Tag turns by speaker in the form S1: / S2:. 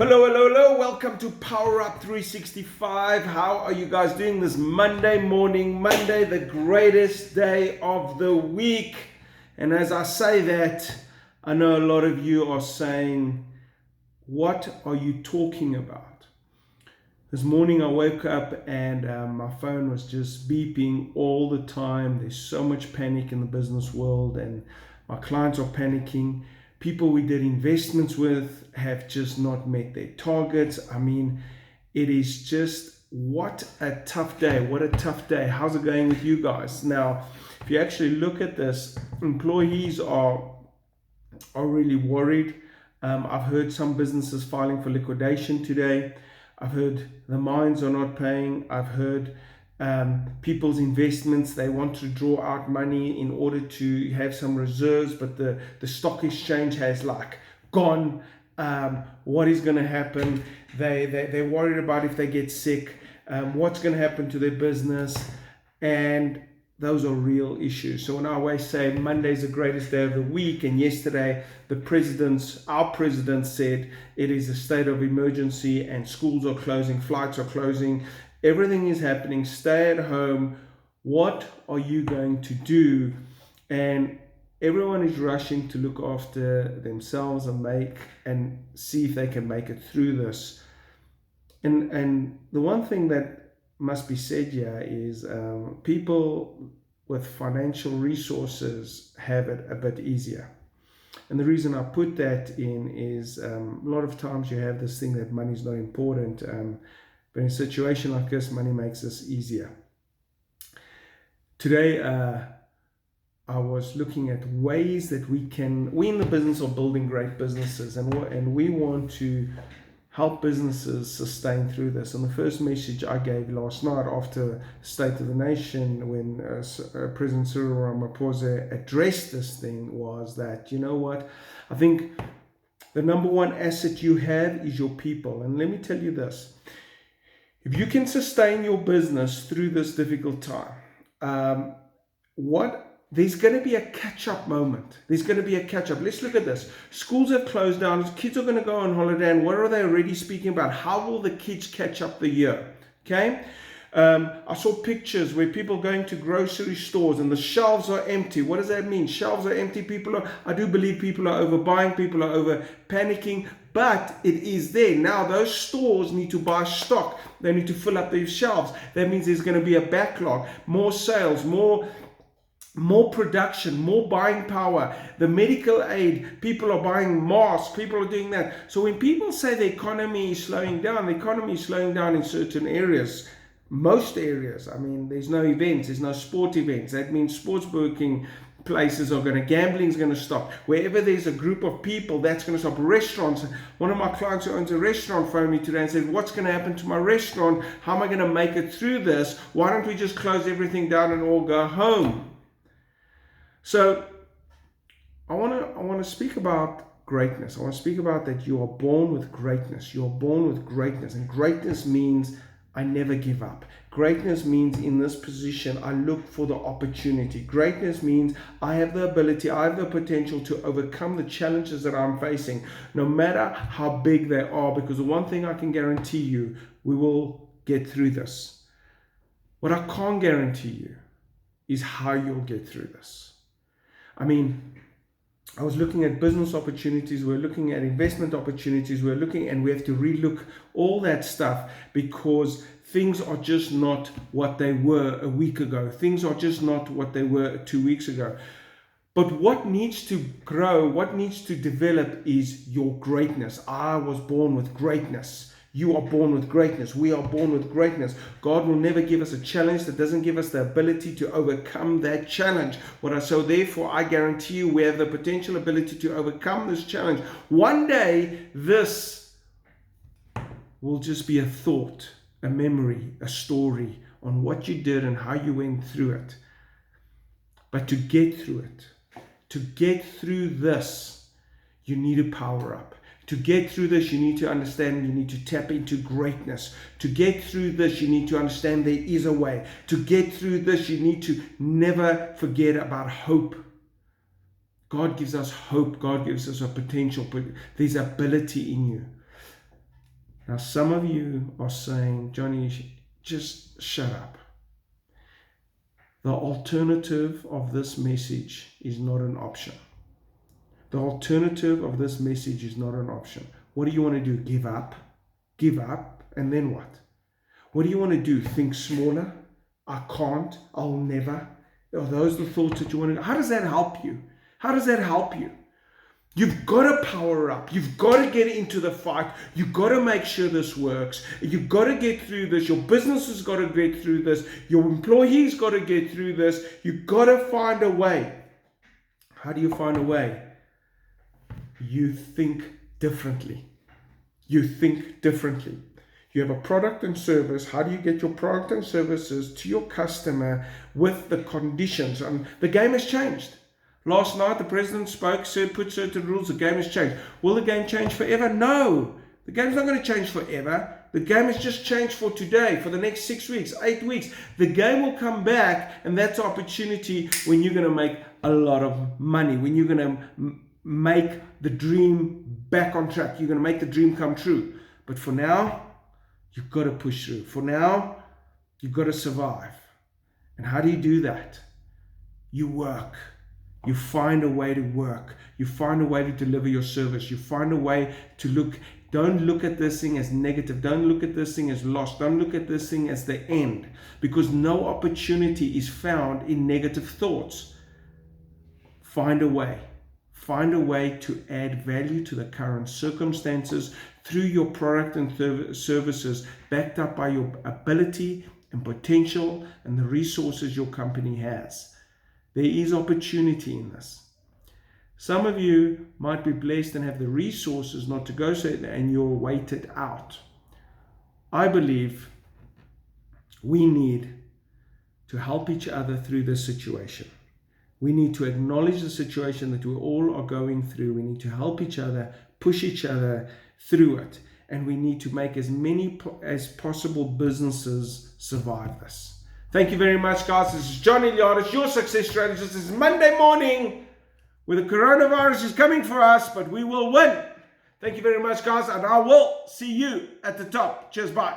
S1: Hello, hello, hello. Welcome to Power Up 365. How are you guys doing this Monday morning? Monday, the greatest day of the week. And as I say that, I know a lot of you are saying, what are you talking about? This morning I woke up and my phone was just beeping all the time. There's so much panic in the business world and my clients are panicking. People we did investments with have just not met their targets. I mean, it is just, what a tough day. What a tough day. How's it going with you guys? Now, if you actually look at this, employees are really worried. I've heard some businesses filing for liquidation today. I've heard the mines are not paying. I've heard people's investments, they want to draw out money in order to have some reserves, but the stock exchange has like gone. What is going to happen? They're worried about if they get sick, what's going to happen to their business, and those are real issues. So when I always say Monday's the greatest day of the week, and yesterday our president said it is a state of emergency and schools are closing, flights are closing, everything is happening, stay at home, what are you going to do? And everyone is rushing to look after themselves and see if they can make it through this. And the one thing that must be said here is people with financial resources have it a bit easier. And the reason I put that in is a lot of times you have this thing that money is not important, but in a situation like this, money makes this easier. Today, I was looking at ways that we in the business of building great businesses, and we want to help businesses sustain through this. And the first message I gave last night after State of the Nation, when President Cyril Ramaphosa addressed this thing, was that, you know what, I think the number one asset you have is your people. And let me tell you this, if you can sustain your business through this difficult time, there's going to be a catch-up moment. There's going to be a catch-up. Let's look at this. Schools have closed down. Kids are going to go on holiday. And what are they already speaking about? How will the kids catch up the year? Okay? I saw pictures where people going to grocery stores and the shelves are empty. What does that mean? Shelves are empty. I do believe people are overbuying. People are over panicking. But it is there. Now those stores need to buy stock. They need to fill up their shelves. That means there's going to be a backlog. More sales, more production, more buying power. The medical aid, people are buying masks, people are doing that. So when people say the economy is slowing down, the economy is slowing down in certain areas, most areas. I mean, there's no events, there's no sport events. That means sports booking places are gambling is going to stop. Wherever there's a group of people, that's going to stop. Restaurants, one of my clients who owns a restaurant phoned me today and said, what's going to happen to my restaurant? How am I going to make it through this? Why don't we just close everything down and all go home? So I want to speak about greatness. I want to speak about that you are born with greatness. You are born with greatness. And greatness means I never give up. Greatness means in this position, I look for the opportunity. Greatness means I have the ability, I have the potential to overcome the challenges that I'm facing, no matter how big they are, because the one thing I can guarantee you, we will get through this. What I can't guarantee you is how you'll get through this. I mean, I was looking at business opportunities, we're looking at investment opportunities, and we have to relook all that stuff because things are just not what they were a week ago. Things are just not what they were 2 weeks ago. But what needs to grow, what needs to develop is your greatness. I was born with greatness. You are born with greatness. We are born with greatness. God will never give us a challenge that doesn't give us the ability to overcome that challenge. So therefore, I guarantee you we have the potential ability to overcome this challenge. One day, this will just be a thought, a memory, a story on what you did and how you went through it. But to get through it, to get through this, you need to power up. To get through this, you need to understand, you need to tap into greatness. To get through this, you need to understand there is a way. To get through this, you need to never forget about hope. God gives us hope. God gives us a potential, but there's ability in you. Now, some of you are saying, Johnny, just shut up. The alternative of this message is not an option. The alternative of this message is not an option. What do you want to do? Give up? Give up? And then what? What do you want to do? Think smaller? I can't. I'll never. Are those the thoughts that you want to do? How does that help you? How does that help you? You've got to power up. You've got to get into the fight. You've got to make sure this works. You've got to get through this. Your business has got to get through this. Your employee's got to get through this. You've got to find a way. How do you find a way? You think differently. You think differently. You have a product and service. How do you get your product and services to your customer with the conditions? The game has changed. Last night, the president spoke, put certain rules. The game has changed. Will the game change forever? No. The game's not going to change forever. The game has just changed for today, for the next 6 weeks, 8 weeks. The game will come back, and that's an opportunity when you're going to make a lot of money, when you're going to make the dream back on track. You're going to make the dream come true. But for now, you've got to push through. For now, you've got to survive. And how do you do that? You work. You find a way to work. You find a way to deliver your service. You find a way to look. Don't look at this thing as negative. Don't look at this thing as lost. Don't look at this thing as the end. Because no opportunity is found in negative thoughts. Find a way. Find a way to add value to the current circumstances through your product and services, backed up by your ability and potential and the resources your company has. There is opportunity in this. Some of you might be blessed and have the resources not to go so, and you're waited out. I believe we need to help each other through this situation. We need to acknowledge the situation that we all are going through. We need to help each other, push each other through it. And we need to make as many as possible businesses survive this. Thank you very much, guys. This is John Eliades, your success strategist. This is Monday morning where the coronavirus is coming for us, but we will win. Thank you very much, guys, and I will see you at the top. Cheers, bye.